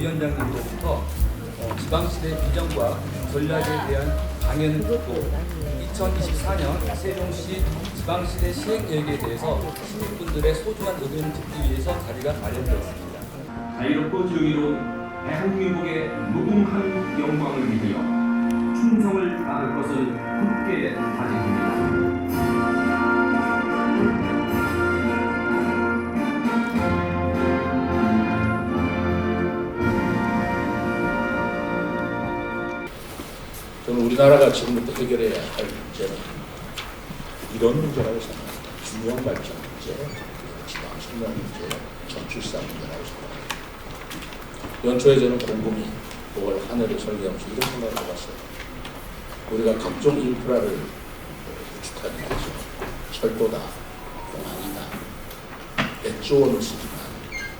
위원장님으로부터 지방시대 비전과 전략에 대한 강연을 듣고 2024년 세종시 지방시대 시행계획에 대해서 시민분들의 소중한 의견을 듣기 위해서 자리가 마련되었습니다. 자유롭고 정의로운 대한민국의 무궁한 영광을 위하여 충성을 다할 것을 굳게 다짐합니다. 저는 우리나라가 지금부터 해결해야 할 문제는 이런 문제라고 생각합니다. 균형 발전 문제, 지방 성장 문제, 저출산 문제라고 생각합니다. 연초에 저는 곰곰이 5월 한 해를 설계하면서 이런 생각을 해봤어요. 우리가 각종 인프라를 구축하기 위해서 철도다, 공항이다, 몇 조 원을 쓰지만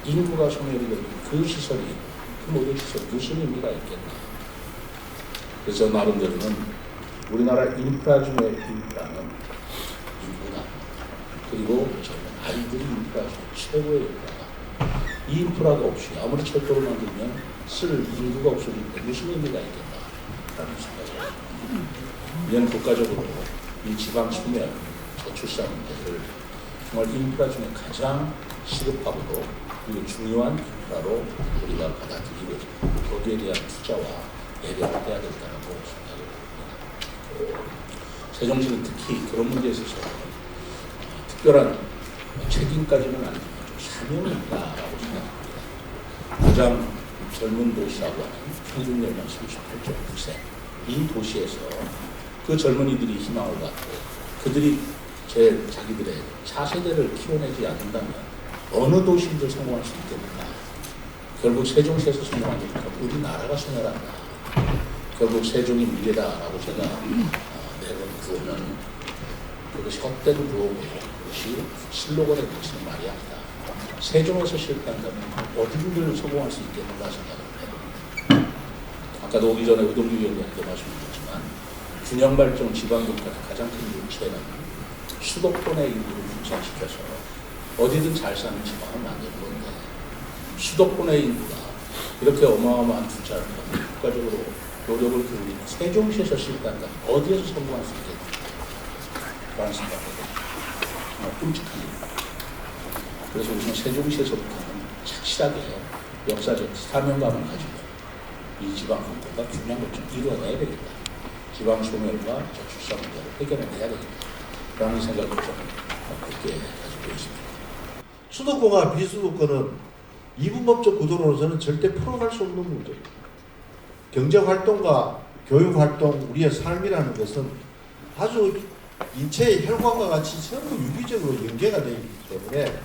인구가 소멸이 되는 그 시설이, 그 모든 시설이 무슨 의미가 있겠나. 그래서 나름대로는 우리나라 인프라 중에 인프라는 인구다. 그리고 저는 아이들이 인프라 중에 최고의 인프라다. 이 인프라가 없이 아무리 철도를 만들면 쓸 인구가 없어지는데 무슨 의미가 있겠나라는 생각을 합니다. 이런 국가적으로 이 지방 소멸, 저출산 문제를 정말 인프라 중에 가장 시급하고도 그리고 중요한 인프라로 우리가 받아들이고 거기에 대한 투자와 예배를 해야 된다고 생각을 합니다. 세종시는 특히 그런 문제에 있어서 특별한 책임까지는 아니지만 좀 사명이 있다라고 생각합니다. 가장 젊은 도시라고 하는 평균 연령 38.9세 이 도시에서 그 젊은이들이 희망을 갖고 그들이 자기들의 차세대를 키워내지 않는다면 어느 도시인지 성공할 수 있겠는가. 결국 세종시에서 성공하지 못하고 우리나라가 소멸한다. 결국 세종이 미래다라고 제가 매번 구호는 그것이 헛된 구호고 그것이 슬로건에 붙이는 말이 아니다. 세종에서 실패한다면 어디를 성공할 수 있겠는가 생각을 해요. 아까도 오기 전에 우동규 위원장님도 말씀드렸지만 균형발전 지방국가의 가장 큰 문제는 수도권의 인구를 분산시켜서 어디든 잘 사는 지방을 만드는 건데 수도권의 인구가 이렇게 어마어마한 투자를 하고 국가적으로 노력을 기울이는 세종시에서 실패한다면 어디에서 성공할 수 있겠는가라는 생각을 정말 끔찍한 일입니다. 그래서 우선 세종시에서부터는 착실하게 역사적 사명감을 가지고 이 지방국가가 균형을 좀 이루어내야 되겠다. 지방 소멸과 저출산 문제를 해결해내야 되겠다라는 생각을 좀 그렇게 가지고 있습니다. 수도권과 비수도권은 이분법적 구조로서는 절대 풀어갈 수 없는 문제입니다. 경제활동과 교육활동, 우리의 삶이라는 것은 아주 인체의 혈관과 같이 전부 유기적으로 연계가 되어 있기 때문에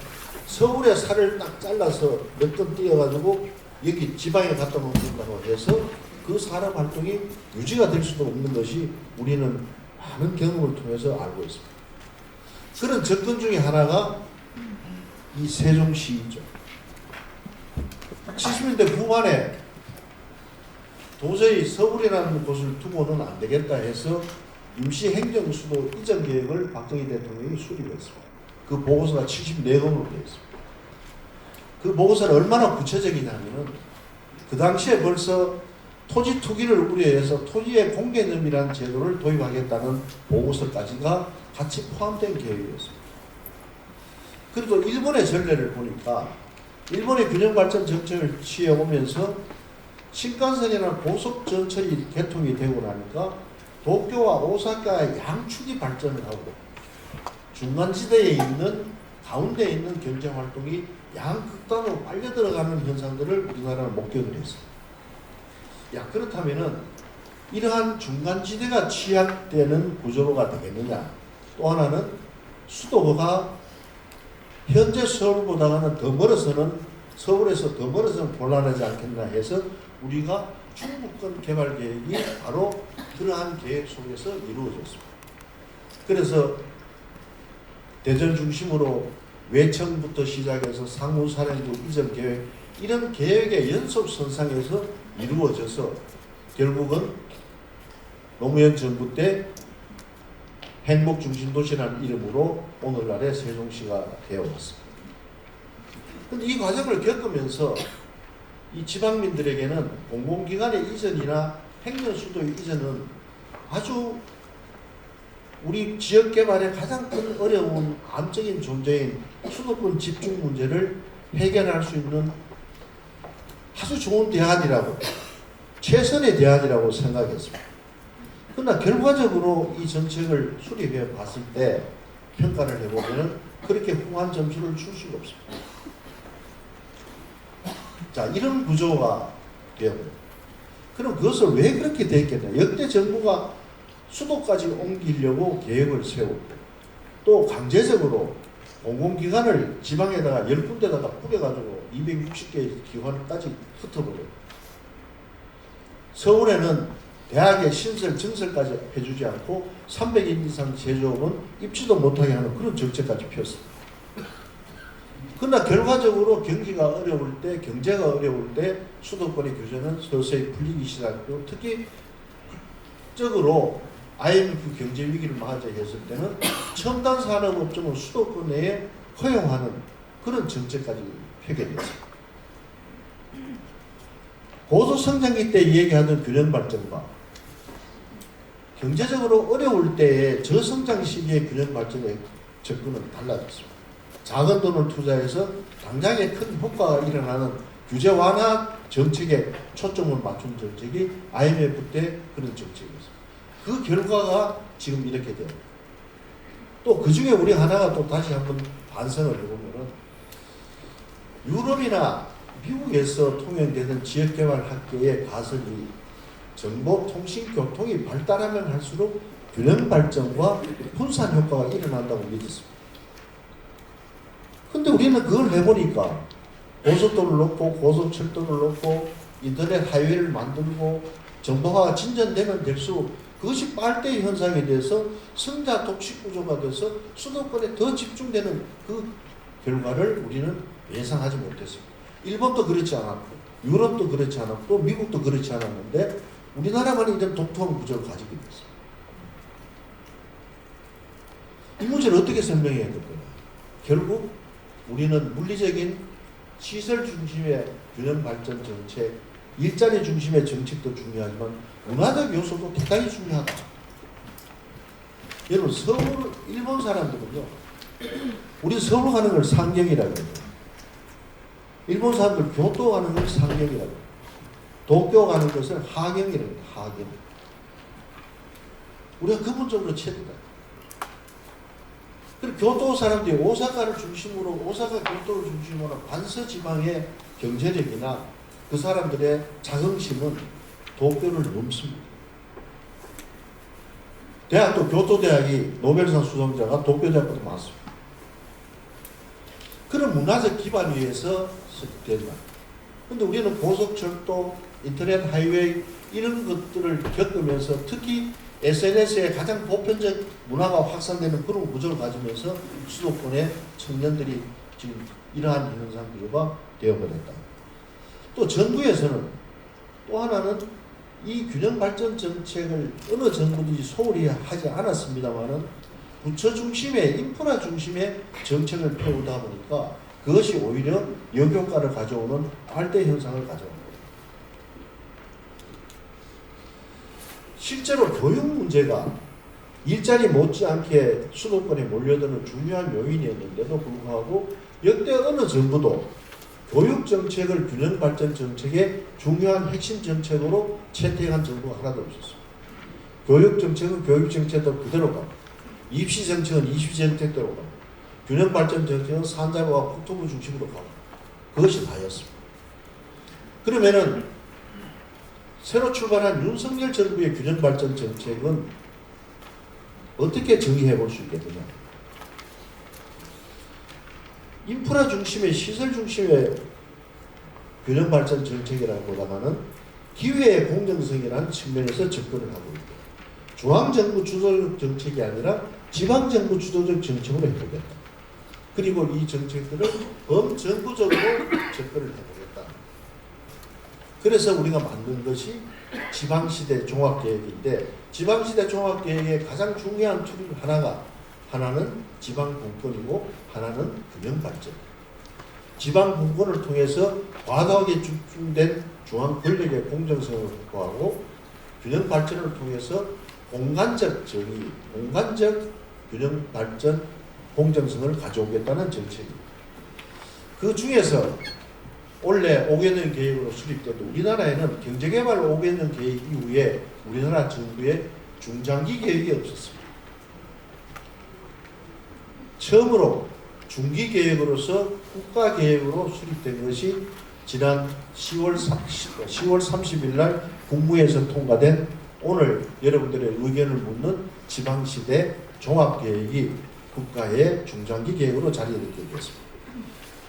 서울의 살을 딱 잘라서 몇 건 띄어가지고 여기 지방에 갖다 놓는다고 해서 그 산업활동이 유지가 될 수도 없는 것이 우리는 많은 경험을 통해서 알고 있습니다. 그런 접근 중에 하나가 이 세종시이죠. 70년대 후반에 도저히 서울이라는 곳을 두고는 안 되겠다 해서 임시행정수도 이전 계획을 박정희 대통령이 수립했습니다. 그 보고서가 74권으로 되어 있습니다. 그 보고서는 얼마나 구체적이냐면은 그 당시에 벌써 토지 투기를 우려해서 토지의 공개념이라는 제도를 도입하겠다는 보고서까지가 같이 포함된 계획이었습니다. 그리고 일본의 전례를 보니까 일본의 균형발전 정책을 취해오면서 신칸센이나 고속전철이 개통이 되고 나니까 도쿄와 오사카의 양축이 발전을 하고 중간지대에 있는 가운데에 있는 경제활동이 양극단으로 빨려 들어가는 현상들을 우리나라는 목격을 했습니다. 그렇다면은 이러한 중간지대가 취약되는 구조로가 되겠느냐. 또 하나는 수도가 현재 서울보다는 더 멀어서는 서울에서 더 멀어서는 곤란하지 않겠나 해서 우리가 충북권 개발 계획이 바로 그러한 계획 속에서 이루어졌습니다. 그래서 대전 중심으로 외청부터 시작해서 상무 사령부 이전 계획 이런 계획의 연속선상에서 이루어져서 결국은 노무현 정부 때 행복중심도시라는 이름으로 오늘날의 세종시가 되어왔습니다. 그런데 이 과정을 겪으면서 이 지방민들에게는 공공기관의 이전이나 행정수도의 이전은 아주 우리 지역 개발에 가장 큰 어려운 암적인 존재인 수도권 집중 문제를 해결할 수 있는 아주 좋은 대안이라고, 최선의 대안이라고 생각했습니다. 그러나 결과적으로 이 정책을 수립해 봤을 때 평가를 해보면 그렇게 훌륭한 점수를 줄 수가 없습니다. 자, 이런 구조가 되었고, 그럼 그것을 왜 그렇게 됐겠냐? 역대 정부가 수도까지 옮기려고 계획을 세우고 또 강제적으로 공공기관을 지방에다가 10군데다가 뿌려가지고 260개의 기관까지 흩어버려요. 서울에는 대학의 신설, 증설까지 해주지 않고 300인 이상 제조업은 입지도 못하게 하는 그런 정책까지 폈습니다. 그러나 결과적으로 경기가 어려울 때, 경제가 어려울 때 수도권의 규제는 서서히 풀리기 시작했고, 특히 적으로 IMF 경제 위기를 맞이했을 때는 첨단 산업 업종을 수도권 내에 허용하는 그런 정책까지 펴게 됐습니다. 고도 성장기 때 얘기하던 균형 발전과 경제적으로 어려울 때의 저성장 시기의 균형 발전의 접근은 달라졌습니다. 작은 돈을 투자해서 당장에 큰 효과가 일어나는 규제 완화 정책에 초점을 맞춘 정책이 IMF 때 그런 정책이었습니다. 그 결과가 지금 이렇게 돼요. 또 그 중에 우리 하나가 또 다시 한번 반성을 해보면은 유럽이나 미국에서 통용되는 지역개발학계의 가설이 정보, 통신, 교통이 발달하면 할수록 균형 발전과 분산 효과가 일어난다고 믿었습니다. 근데 우리는 그걸 해보니까 고속도로를 놓고 고속철도를 놓고 인터넷 하이웨이를 만들고 정보화가 진전되면 될수록 그것이 빨대 현상이 돼서 성자 독식 구조가 돼서 수도권에 더 집중되는 그 결과를 우리는 예상하지 못했습니다. 일본도 그렇지 않았고 유럽도 그렇지 않았고 미국도 그렇지 않았는데 우리나라만 이런 독특한 구조를 가지고 있습니다. 이 문제를 어떻게 설명해야 될까요? 결국 우리는 물리적인 시설 중심의 균형 발전 정책, 일자리 중심의 정책도 중요하지만 문화적 요소도 대단히 중요하다. 여러분 서울, 일본 사람들은요, 우리 서울 가는 걸 상경이라고 해요. 일본 사람들 교토 가는 걸 상경이라고 해요. 도쿄 가는 것을 하경이라고 해요. 하경. 우리가 근본적으로 차이다. 그리고 교토 사람들이 오사카를 중심으로, 오사카 교토를 중심으로 반서 지방의 경제력이나 그 사람들의 자긍심은 도쿄를 넘습니다. 대학도 교토대학이 노벨상 수상자가 도쿄대학보다 많습니다. 그런 문화적 기반 위에서 된다. 근데 우리는 고속철도, 인터넷 하이웨이 이런 것들을 겪으면서 특히 SNS에 가장 보편적 문화가 확산되는 그런 구조를 가지면서 수도권의 청년들이 지금 이러한 현상들과 되어버렸다. 또 정부에서는 또 하나는 이 균형 발전 정책을 어느 정부든지 소홀히 하지 않았습니다만은 부처 중심의 인프라 중심의 정책을 펴오다 보니까 그것이 오히려 역효과를 가져오는 빨대 현상을 가져옵니다. 실제로 교육 문제가 일자리 못지않게 수도권에 몰려드는 중요한 요인이었는데도 불구하고 역대 어느 정부도 교육 정책을 균형 발전 정책의 중요한 핵심 정책으로 채택한 정부가 하나도 없었습니다. 교육 정책은 교육 정책대로 그대로 가고, 입시 정책은 입시 정책대로 가고, 균형 발전 정책은 산자부와 국토부 중심으로 가고, 그것이 다였습니다. 그러면은 새로 출발한 윤석열 정부의 균형 발전 정책은 어떻게 정의해 볼 수 있겠느냐? 인프라 중심의 시설 중심의 균형 발전 정책이라기보다는 기회의 공정성이라는 측면에서 접근을 하고 있고, 중앙정부 주도적 정책이 아니라 지방정부 주도적 정책으로 해보겠다. 그리고 이 정책들을 범정부적으로 접근을 해보겠다. 그래서 우리가 만든 것이 지방시대 종합계획인데, 지방시대 종합계획의 가장 중요한 툴 하나는 지방분권이고 하나는 균형발전. 지방 분권을 통해서 과도하게 집중된 중앙 권력의 공정성을 확보하고 균형 발전을 통해서 공간적 정의, 공간적 균형 발전, 공정성을 가져오겠다는 정책입니다. 그 중에서 원래 5개년 계획으로 수립돼도 우리나라에는 경제개발 5개년 계획 이후에 우리나라 정부의 중장기 계획이 없었습니다. 처음으로 중기 계획으로서 국가 계획으로 수립된 것이 지난 10월 30일 날 국무회에서 통과된 오늘 여러분들의 의견을 묻는 지방시대 종합계획이 국가의 중장기 계획으로 자리했게 되었습니다.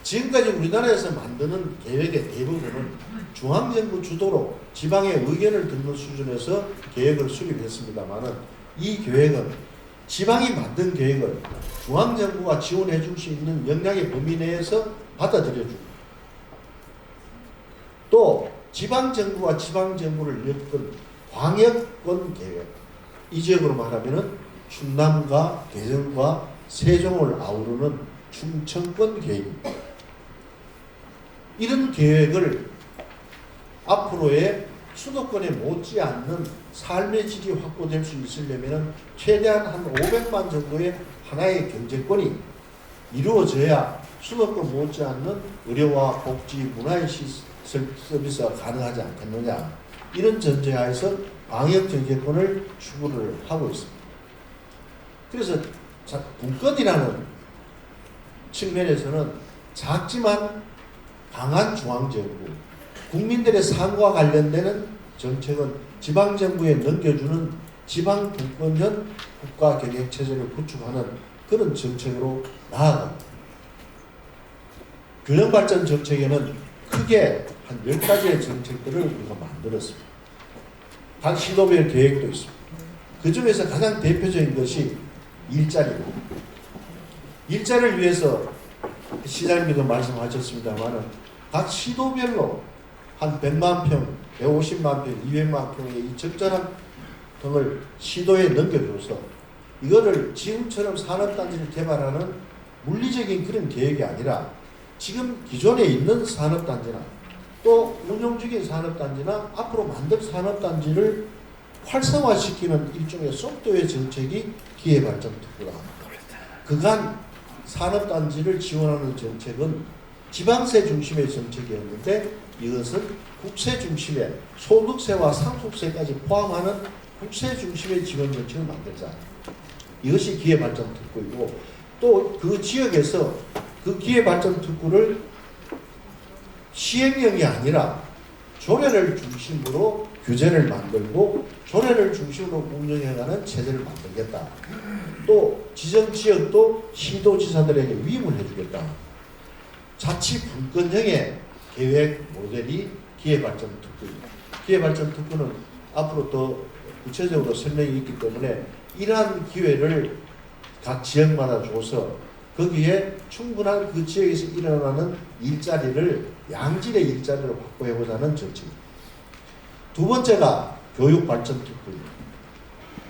지금까지 우리나라에서 만드는 계획의 대부분은 중앙정부 주도로 지방의 의견을 듣는 수준에서 계획을 수립했습니다마는 이 계획은 지방이 만든 계획을 중앙정부가 지원해 줄 수 있는 역량의 범위 내에서 받아들여 줍니다. 또 지방정부와 지방정부를 엮은 광역권 계획, 이 지역으로 말하면 충남과 대전과 세종을 아우르는 충청권 계획입니다. 이런 계획을 앞으로의 수도권에 못지않는 삶의 질이 확보될 수 있으려면 최대한 한 500만 정도의 하나의 경제권이 이루어져야 수도권 못지않는 의료와 복지, 문화의 서비스가 가능하지 않겠느냐, 이런 전제하에서 방역 경제권을 추구를 하고 있습니다. 그래서 분권이라는 측면에서는 작지만 강한 중앙정부, 국민들의 삶과 관련되는 정책은 지방정부에 넘겨주는 지방분권형 국가경영체제를 구축하는 그런 정책으로 나아갑니다. 균형발전 정책에는 크게 한 10가지의 정책들을 우리가 만들었습니다. 각 시도별 계획도 있습니다. 그 중에서 가장 대표적인 것이 일자리입니다. 일자리를 위해서 시장님도 말씀하셨습니다만 각 시도별로 한 100만 평, 150만 평, 200만 평의 이 적절한 등을 시도에 넘겨줘서 이거를 지금처럼 산업단지를 개발하는 물리적인 그런 계획이 아니라 지금 기존에 있는 산업단지나 또 운영 중인 산업단지나 앞으로 만들 산업단지를 활성화시키는 일종의 소프트웨어 정책이 기회발전특구다. 그간 산업단지를 지원하는 정책은 지방세 중심의 정책이었는데 이것은 국세 중심의 소득세와 상속세까지 포함하는 국세 중심의 지원 정책을 만들자. 이것이 기회발전특구이고 또 그 지역에서 그 기회발전특구를 시행령이 아니라 조례를 중심으로 규제를 만들고 조례를 중심으로 운영해가는 체제를 만들겠다. 또 지정지역도 시도지사들에게 위임을 해주겠다. 자치분권형의 계획 모델이 기회발전특구입니다. 기회발전특구는 앞으로 더 구체적으로 설명이 있기 때문에 이러한 기회를 각 지역마다 줘서 거기에 충분한 그 지역에서 일어나는 일자리를 양질의 일자리를 확보해보자는 정책입니다. 두 번째가 교육발전특구입니다.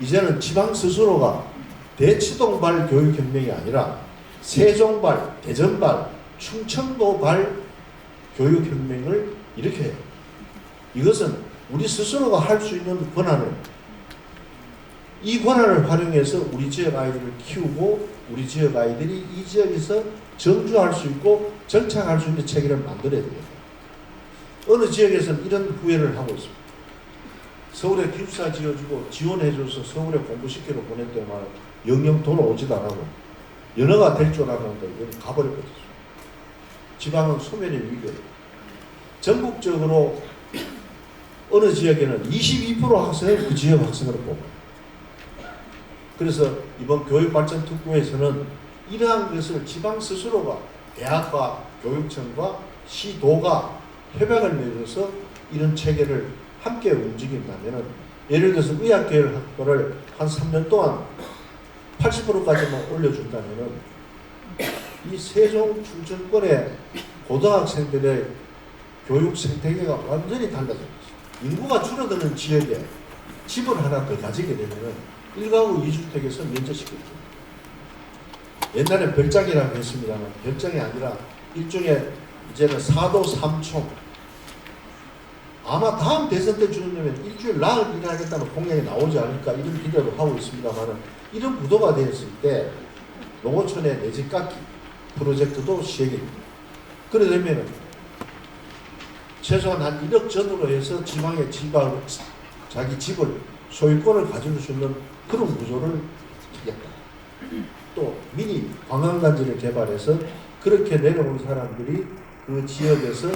이제는 지방 스스로가 대치동발 교육혁명이 아니라 세종발, 대전발, 충청도발 교육혁명을 일으켜요. 이것은 우리 스스로가 할 수 있는 권한을 이 권한을 활용해서 우리 지역 아이들을 키우고 우리 지역 아이들이 이 지역에서 정주할 수 있고 정착할 수 있는 체계를 만들어야 됩니다. 어느 지역에서는 이런 후회를 하고 있습니다. 서울에 기숙사 지어주고 지원해줘서 서울에 공부시키러 보냈더니만 영영 돌아오지도 않고 연어가 될 줄 알았는데 여기 가버렸거든요. 지방은 소멸의 위기예요. 전국적으로 어느 지역에는 22% 학생을 그 지역 학생으로 뽑아요. 그래서 이번 교육발전특구에서는 이러한 것을 지방 스스로가 대학과 교육청과 시도가 협약을 맺어서 이런 체계를 함께 움직인다면 예를 들어서 의학계열 학과를 한 3년 동안 80%까지만 올려준다면 이 세종 충청권의 고등학생들의 교육 생태계가 완전히 달라집니다. 인구가 줄어드는 지역에 집을 하나 더 가지게 되면 1가구 2주택에서 면제시켰죠. 옛날에 별장이라고 했습니다만 별장이 아니라 일종의 이제는 4도 3총. 아마 다음 대선 때 주는면 일주일 나흘 일하겠다는 공약이 나오지 않을까 이런 기대도 하고 있습니다만은 이런 구도가 되었을 때 농어촌의 내집 깎기 프로젝트도 시행입니다. 그러려면 최소한 한 1억 전으로 해서 지방의 자기 집을 소유권을 가질 수 있는 그런 구조를 하겠다. 또 미니 관광단지를 개발해서 그렇게 내려온 사람들이 그 지역에서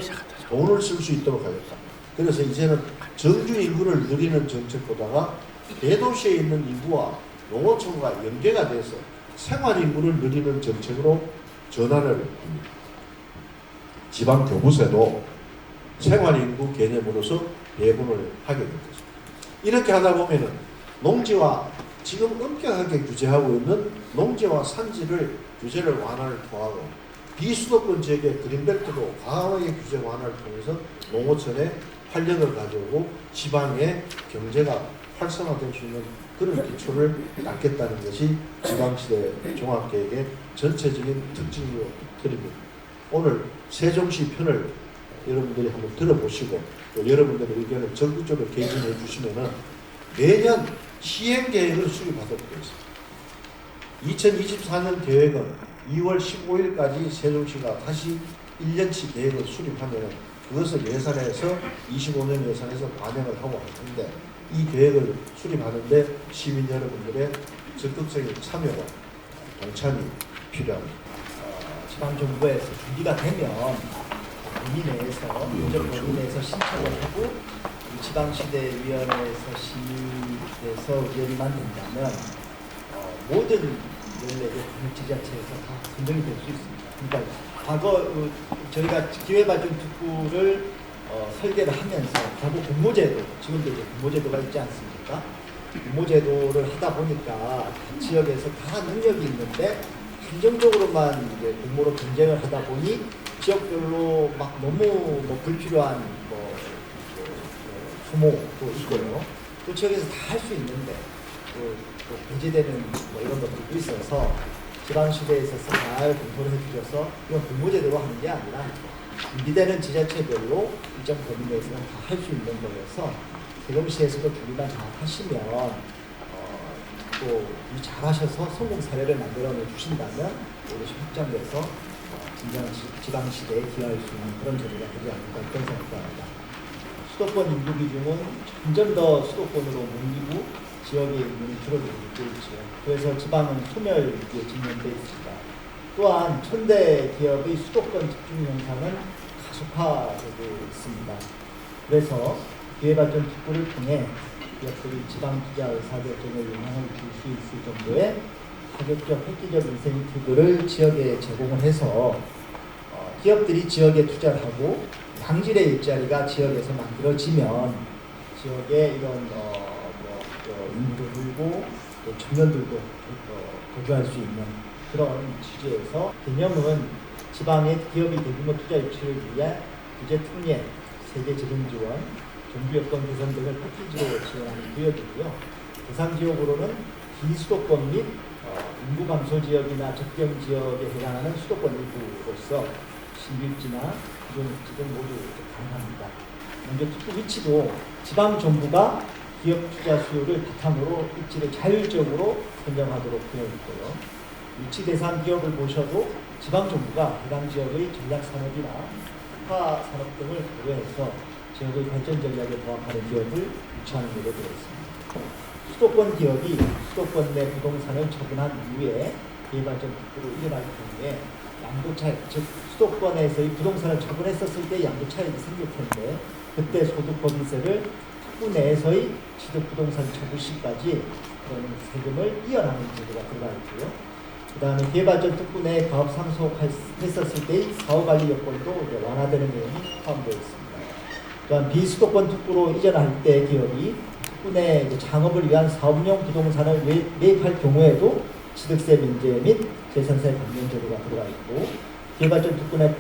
돈을 쓸 수 있도록 하겠다. 그래서 이제는 정주 인구를 누리는 정책보다가 대도시에 있는 인구와 농어촌과 연계가 돼서 생활 인구를 누리는 정책으로 전환을 합니다. 지방 교부세도 생활 인구 개념으로서 배분을 하게 된 것입니다. 이렇게 하다 보면은 농지와 지금 엄격하게 규제하고 있는 농지와 산지를 규제를 완화를 통하고 비수도권 지역의 그린벨트도 과하게 규제 완화를 통해서 농어촌에 활력을 가져오고 지방의 경제가 활성화될 수 있는 그런 기초를 낳겠다는 것이 지방시대 종합계획의 전체적인 특징이고 틀입니다. 오늘 세종시 편을 여러분들이 한번 들어보시고 또 여러분들의 의견을 적극적으로 개진해 주시면은 매년 시행계획을 수립하도록 되어 있습니다. 2024년 계획은 2월 15일까지 세종시가 다시 1년치 계획을 수립하면은 그것을 예산에서 25년 예산에서 반영을 하고 하는데 이 계획을 수립하는데 시민 여러분들의 적극적인 참여와 동참이 필요합니다. 지방정부에서 준비가 되면 범위 내에서 공적 범위 내에서 신청을 하고 지방시대위원회에서 심의돼서 의결만 된다면 모든 14개 광역지자체에서 다 선정이 될 수 있습니다. 그러니까 과거 저희가 기회발전특구를 설계를 하면서 과거 공모제도, 지금도 이제 공모제도가 있지 않습니까? 공모제도를 하다 보니까 각 지역에서 다 능력이 있는데 행정적으로만 이제 공모로 경쟁을 하다 보니 지역별로 막 너무 불필요한 소모도 있고요. 또 지역에서 다 할 수 있는데 또 배제되는 이런 것들도 있어서 지방시대에 있어서 잘 검토를 해주셔서 이건 공모제도로 하는 게 아니라 준비되는 지자체별로 일정 범위 내에서는 다 할 수 있는 거여서 세종시에서도 준비만 잘 하시면 또 잘하셔서 성공 사례를 만들어내 주신다면 오롯이 확장돼서 진정한 지방시대에 기여할 수 있는 그런 제도가 되지 않을까 그런 생각을 합니다. 수도권 인구 비중은 점점 더 수도권으로 옮기고 지역의 인구는 줄어들고 있죠. 그래서 지방은 소멸 위기에 직면돼 있습니다. 또한 촌대 기업의 수도권 집중 현상은 가속화되고 있습니다. 그래서 기회발전 특구를 통해 기업들이 지방 투자 의사결정에 영향을 줄 수 있을 정도의 파격적 획기적 인센티브를 지역에 제공을 해서 기업들이 지역에 투자를 하고 양질의 일자리가 지역에서 만들어지면 지역에 이런 인구도 늘고 또 청년들도 거주할 수 있는 그런 취지에서 개념은 지방의 기업이 대규모 투자 유치를 위해 규제 특례, 세계 재정 지원, 정부 여건 개선 등을 패키지로 지원하는 구역이고요. 대상 지역으로는 비수도권 및 인구 감소 지역이나 접경 지역에 해당하는 수도권 일부로서 신길지나 기존일지 등 모두 가능합니다. 먼저 특구 위치도 지방 정부가 기업 투자 수요를 바탕으로 입지를 자율적으로 선정하도록 되어 있고요. 위치 대상 기업을 보셔도 지방 정부가 해당 지역의 전략 산업이나 특화 산업 등을 고려해서 지역의 발전 전략에 부합하는 기업을 유치하는 걸로 되어 있습니다. 수도권 기업이 수도권 내 부동산을 처분한 이후에 기회발전 특구로 이전할 경우에 양도차익, 즉 수도권에서의 부동산을 처분했었을 때 양도차익이 생길 텐데 그때 소득법인세를 특구 내에서의 취득부동산 처분 시까지 그러는 세금을 이연하는 제도가 들어가 있고요. 그 다음에 기회발전 특구 내에 가업 상속했었을 때의 사후관리 여건도 완화되는 내용이 포함되어 있습니다. 또한 비수도권 특구로 이전할 때 기업이 특구 내 창업을 위한 사업용 부동산을 매입할 경우에도 취득세 면제 및 재산세 감면 제도가 들어가 있고 기회발전 특구 내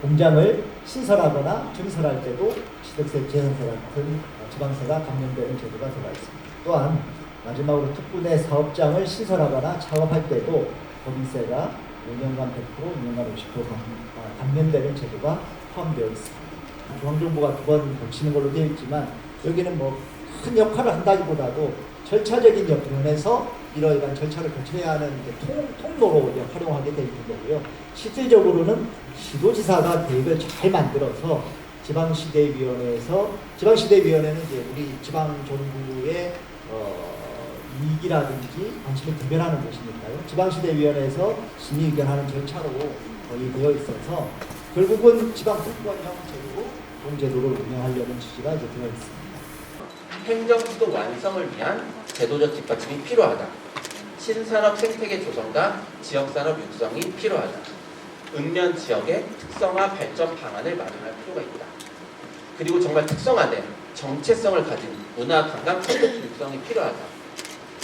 공장을 신설하거나 증설할 때도 취득세, 재산세 같은 지방세가 감면되는 제도가 들어가 있습니다. 또한 마지막으로 특구 내 사업장을 신설하거나 창업할 때도 법인세가 5년간 100%, 5년간 50% 감면되는 제도가 포함되어 있습니다. 중앙정부가 2번 거치는 걸로 되어 있지만 여기는 뭐 큰 역할을 한다기보다도 절차적인 면에서 이러한 절차를 거쳐야 하는 통로로 활용하게 되어 있는 거고요. 실질적으로는 시도지사가 계획을 잘 만들어서 지방시대위원회는 이제 우리 지방정부의 이익이라든지 관심을 대변하는 곳이니까요. 지방시대위원회에서 심의 의견하는 절차로 거의 되어 있어서 결국은 지방특권형 제도로 공제도를 운영하려는 취지가 이제 되어 있습니다. 행정수도 완성을 위한 제도적 뒷받침이 필요하다. 신산업 생태계 조성과 지역산업 육성이 필요하다. 읍면 지역의 특성화 발전 방안을 마련할 필요가 있다. 그리고 정말 특성화된 정체성을 가진 문화 관광 콘텐츠 육성이 필요하다.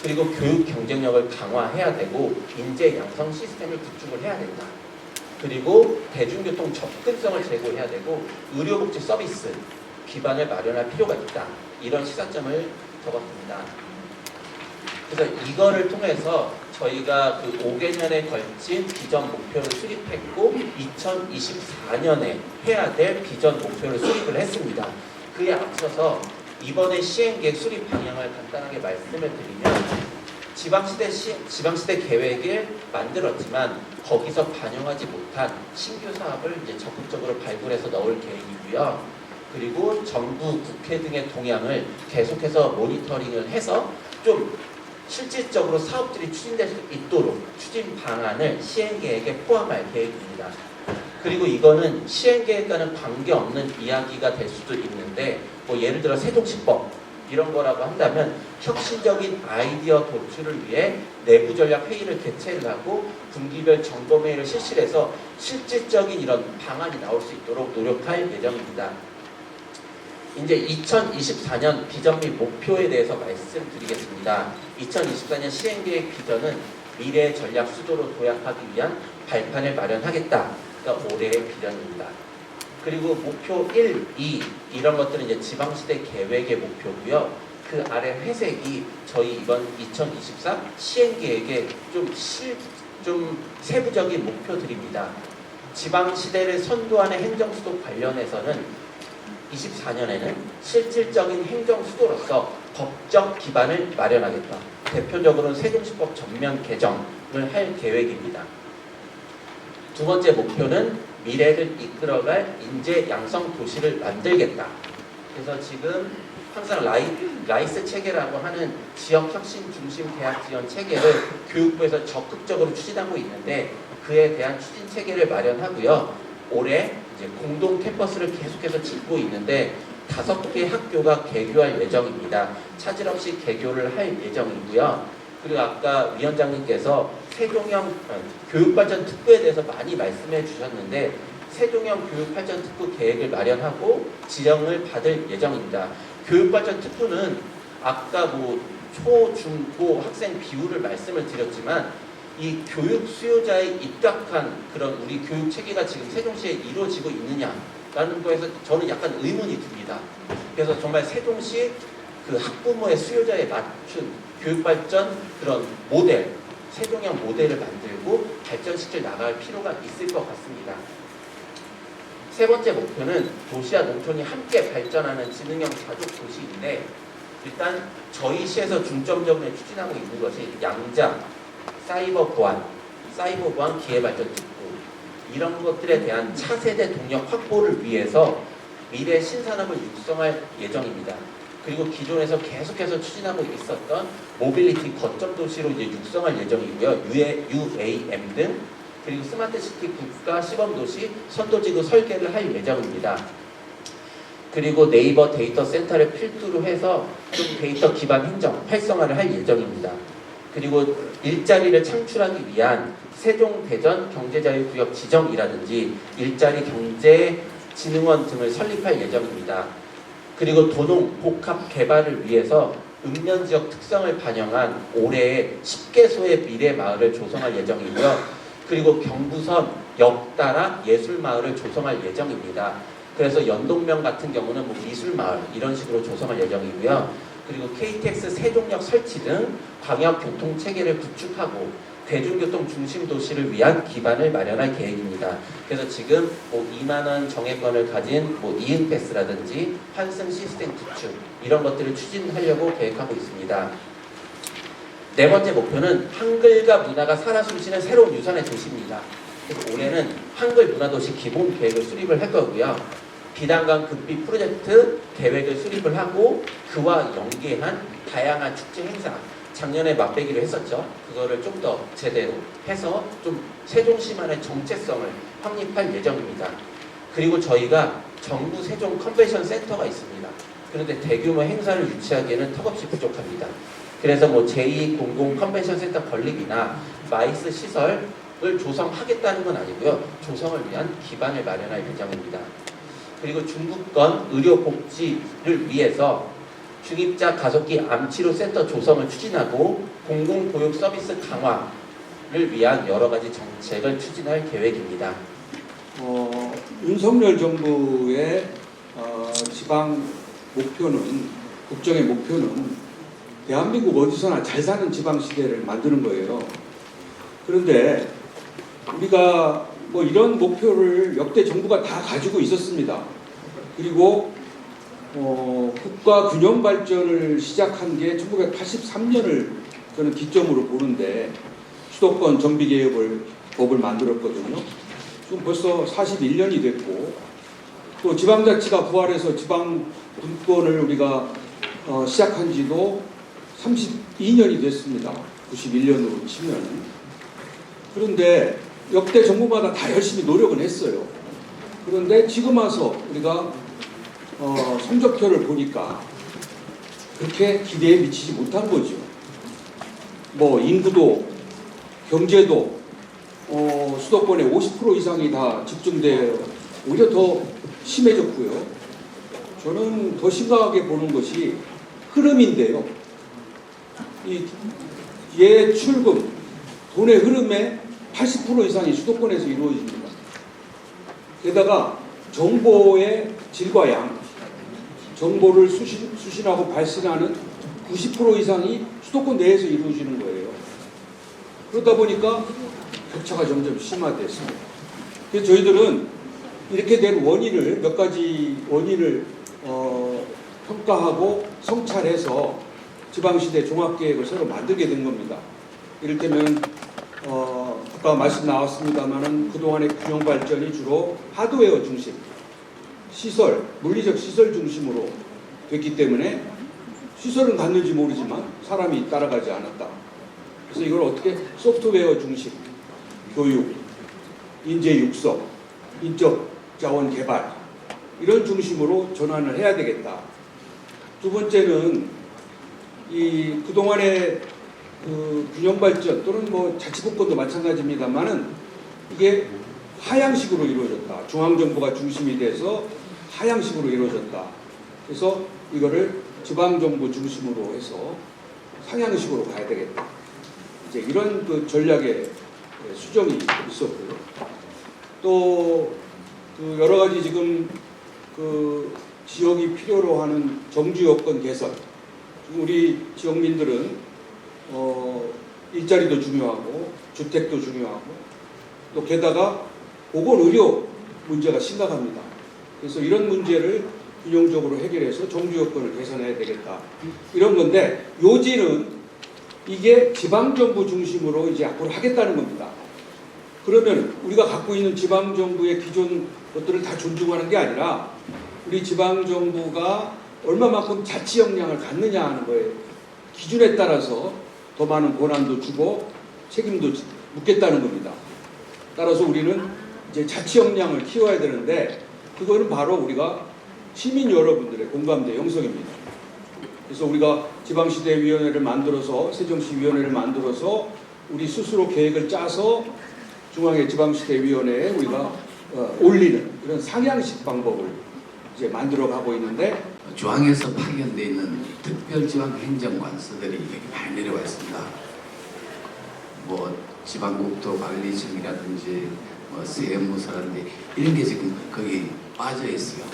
그리고 교육 경쟁력을 강화해야 되고 인재 양성 시스템을 구축을 해야 된다. 그리고 대중교통 접근성을 제고해야 되고 의료복지 서비스 기반을 마련할 필요가 있다. 이런 시사점을 적었습니다. 그래서 이거를 통해서 저희가 그 5개년에 걸친 비전 목표를 수립했고 2024년에 해야 될 비전 목표를 수립을 했습니다. 그에 앞서서 이번에 시행계획 수립 방향을 간단하게 말씀을 드리면 지방시대 계획을 만들었지만 거기서 반영하지 못한 신규 사업을 이제 적극적으로 발굴해서 넣을 계획이고요. 그리고 정부, 국회 등의 동향을 계속해서 모니터링을 해서 좀 실질적으로 사업들이 추진될 수 있도록 추진 방안을 시행계획에 포함할 계획입니다. 그리고 이거는 시행계획과는 관계없는 이야기가 될 수도 있는데 뭐 예를 들어 세종시법 이런 거라고 한다면 혁신적인 아이디어 도출을 위해 내부 전략 회의를 개최를 하고 분기별 점검회의를 실시를 해서 실질적인 이런 방안이 나올 수 있도록 노력할 예정입니다. 이제 2024년 비전 및 목표에 대해서 말씀드리겠습니다. 2024년 시행계획 비전은 미래 전략 수도로 도약하기 위한 발판을 마련하겠다. 그러니까 올해의 비전입니다. 그리고 목표 1, 2 이런 것들은 이제 지방시대 계획의 목표고요. 그 아래 회색이 저희 이번 2024 시행계획의 좀 세부적인 목표들입니다. 지방시대를 선도하는 행정수도 관련해서는 24년에는 실질적인 행정수도로서 법적 기반을 마련하겠다. 대표적으로는 세종시법 전면 개정을 할 계획입니다. 두 번째 목표는 미래를 이끌어갈 인재 양성 도시를 만들겠다. 그래서 지금 항상 라이스 체계라고 하는 지역 혁신 중심 대학 지원 체계를 교육부에서 적극적으로 추진하고 있는데 그에 대한 추진 체계를 마련하고요. 올해 이제 공동 캠퍼스를 계속해서 짓고 있는데 5개 학교가 개교할 예정입니다. 차질 없이 개교를 할 예정이고요. 그리고 아까 위원장님께서 세종형 교육발전 특구에 대해서 많이 말씀해 주셨는데 세종형 교육발전 특구 계획을 마련하고 지정을 받을 예정입니다. 교육발전 특구는 아까 뭐 초, 중, 고 학생 비율을 말씀을 드렸지만 이 교육 수요자의 입각한 그런 우리 교육 체계가 지금 세종시에 이루어지고 있느냐라는 거에서 저는 약간 의문이 듭니다. 그래서 정말 세종시 그 학부모의 수요자에 맞춘 교육발전 그런 모델, 세종형 모델을 만들고 발전시켜 나갈 필요가 있을 것 같습니다. 세 번째 목표는 도시와 농촌이 함께 발전하는 지능형 가족 도시인데 일단 저희 시에서 중점적으로 추진하고 있는 것이 양자, 사이버 보안 기회발전 특구 이런 것들에 대한 차세대 동력 확보를 위해서 미래 신산업을 육성할 예정입니다. 그리고 기존에서 계속해서 추진하고 있었던 모빌리티 거점 도시로 이제 육성할 예정이고요. UAM 등 그리고 스마트시티 국가 시범도시 선도지구 설계를 할 예정입니다. 그리고 네이버 데이터 센터를 필두로 해서 좀 데이터 기반 행정 활성화를 할 예정입니다. 그리고 일자리를 창출하기 위한 세종 대전 경제자유구역 지정이라든지 일자리 경제진흥원 등을 설립할 예정입니다. 그리고 도농 복합 개발을 위해서 읍면 지역 특성을 반영한 올해의 10개소의 미래 마을을 조성할 예정이고요. 그리고 경부선 역따라 예술마을을 조성할 예정입니다. 그래서 연동면 같은 경우는 뭐 미술마을 이런 식으로 조성할 예정이고요. 그리고 KTX 세종역 설치 등 광역 교통 체계를 구축하고 대중교통 중심 도시를 위한 기반을 마련할 계획입니다. 그래서 지금 2만 원 정액권을 가진 이응패스라든지 환승 시스템 구축 이런 것들을 추진하려고 계획하고 있습니다. 네 번째 목표는 한글과 문화가 살아 숨쉬는 새로운 유산의 도시입니다. 그래서 올해는 한글 문화도시 기본 계획을 수립을 할 거고요. 비단강 극비 프로젝트 계획을 수립을 하고 그와 연계한 다양한 축제 행사 작년에 맛배기를 했었죠. 그거를 좀 더 제대로 해서 좀 세종시만의 정체성을 확립할 예정입니다. 그리고 저희가 정부 세종 컨벤션 센터가 있습니다. 그런데 대규모 행사를 유치하기에는 턱없이 부족합니다. 그래서 제2공공 컨벤션 센터 건립이나 마이스 시설을 조성하겠다는 건 아니고요. 조성을 위한 기반을 마련할 예정입니다. 그리고 중부권 의료복지를 위해서 중입자 가속기 암치료 센터 조성을 추진하고 공공보육 서비스 강화를 위한 여러 가지 정책을 추진할 계획입니다. 윤석열 정부의 지방 목표는, 국정의 목표는 대한민국 어디서나 잘 사는 지방시대를 만드는 거예요. 그런데 우리가 이런 목표를 역대 정부가 다 가지고 있었습니다. 그리고 국가 균형 발전을 시작한 게 1983년을 저는 기점으로 보는데 수도권 정비개혁법을 만들었거든요. 지금 벌써 41년이 됐고 또 지방자치가 부활해서 지방분권을 우리가 시작한 지도 32년이 됐습니다. 91년으로 치면. 그런데 역대 정부마다 다 열심히 노력은 했어요. 그런데 지금 와서 우리가 성적표를 보니까 그렇게 기대에 미치지 못한 거죠. 인구도, 경제도 수도권의 50% 이상이 다 집중되어 오히려 더 심해졌고요. 저는 더 심각하게 보는 것이 흐름인데요. 이 예출금, 돈의 흐름의 80% 이상이 수도권에서 이루어집니다. 게다가 정보의 질과 양, 정보를 수신하고 발신하는 90% 이상이 수도권 내에서 이루어지는 거예요. 그러다 보니까 격차가 점점 심화됐습니다. 그래서 저희들은 이렇게 된 원인을, 몇 가지 원인을 평가하고 성찰해서 지방시대 종합계획을 새로 만들게 된 겁니다. 이를테면 아까 말씀 나왔습니다만은 그동안의 균형 발전이 주로 하드웨어 중심, 시설, 물리적 시설 중심으로 됐기 때문에 시설은 갔는지 모르지만 사람이 따라가지 않았다. 그래서 이걸 어떻게 소프트웨어 중심, 교육, 인재 육성, 인적 자원 개발 이런 중심으로 전환을 해야 되겠다. 두 번째는 이 그동안의 균형 발전 또는 자치분권도 마찬가지입니다만은 이게 하향식으로 이루어졌다. 중앙정부가 중심이 돼서 하향식으로 이루어졌다. 그래서 이거를 지방정부 중심으로 해서 상향식으로 가야 되겠다. 이제 이런 전략의 수정이 있었고요. 또 여러 가지 지금 지역이 필요로 하는 정주 여건 개선. 우리 지역민들은 일자리도 중요하고 주택도 중요하고 또 게다가 보건의료 문제가 심각합니다. 그래서 이런 문제를 균형적으로 해결해서 정주 여건을 개선해야 되겠다. 이런 건데 요지는 이게 지방정부 중심으로 이제 앞으로 하겠다는 겁니다. 그러면 우리가 갖고 있는 지방정부의 기존 것들을 다 존중하는 게 아니라 우리 지방정부가 얼마만큼 자치 역량을 갖느냐 하는 거예요. 기준에 따라서 더 많은 권한도 주고 책임도 묻겠다는 겁니다. 따라서 우리는 이제 자치 역량을 키워야 되는데 그거는 바로 우리가 시민 여러분들의 공감대 형성입니다. 그래서 우리가 지방시대위원회를 만들어서 세종시위원회를 만들어서 우리 스스로 계획을 짜서 중앙의 지방시대위원회에 우리가 올리는 그런 상향식 방법을 이제 만들어가고 있는데 중앙에서 파견되어 있는 특별지방행정관서들이 여기 많이 내려와 있습니다. 지방국토관리청이라든지 세무서라든지 이런 게 지금 거기 빠져 있어요.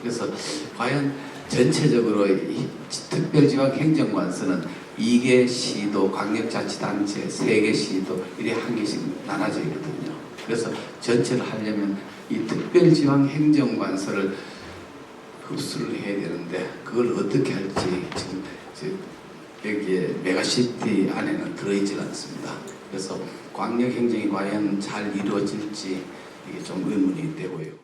그래서 과연 전체적으로 이 특별지방행정관서는 2개 시도, 광역자치단체, 3개 시도 이래 한 개씩 나눠져 있거든요. 그래서 전체를 하려면 이 특별지방행정관서를 흡수를 해야 되는데 그걸 어떻게 할지 지금 여기에 메가시티 안에는 들어있지 않습니다. 그래서 광역행정이 과연 잘 이루어질지 이게 좀 의문이 되고요.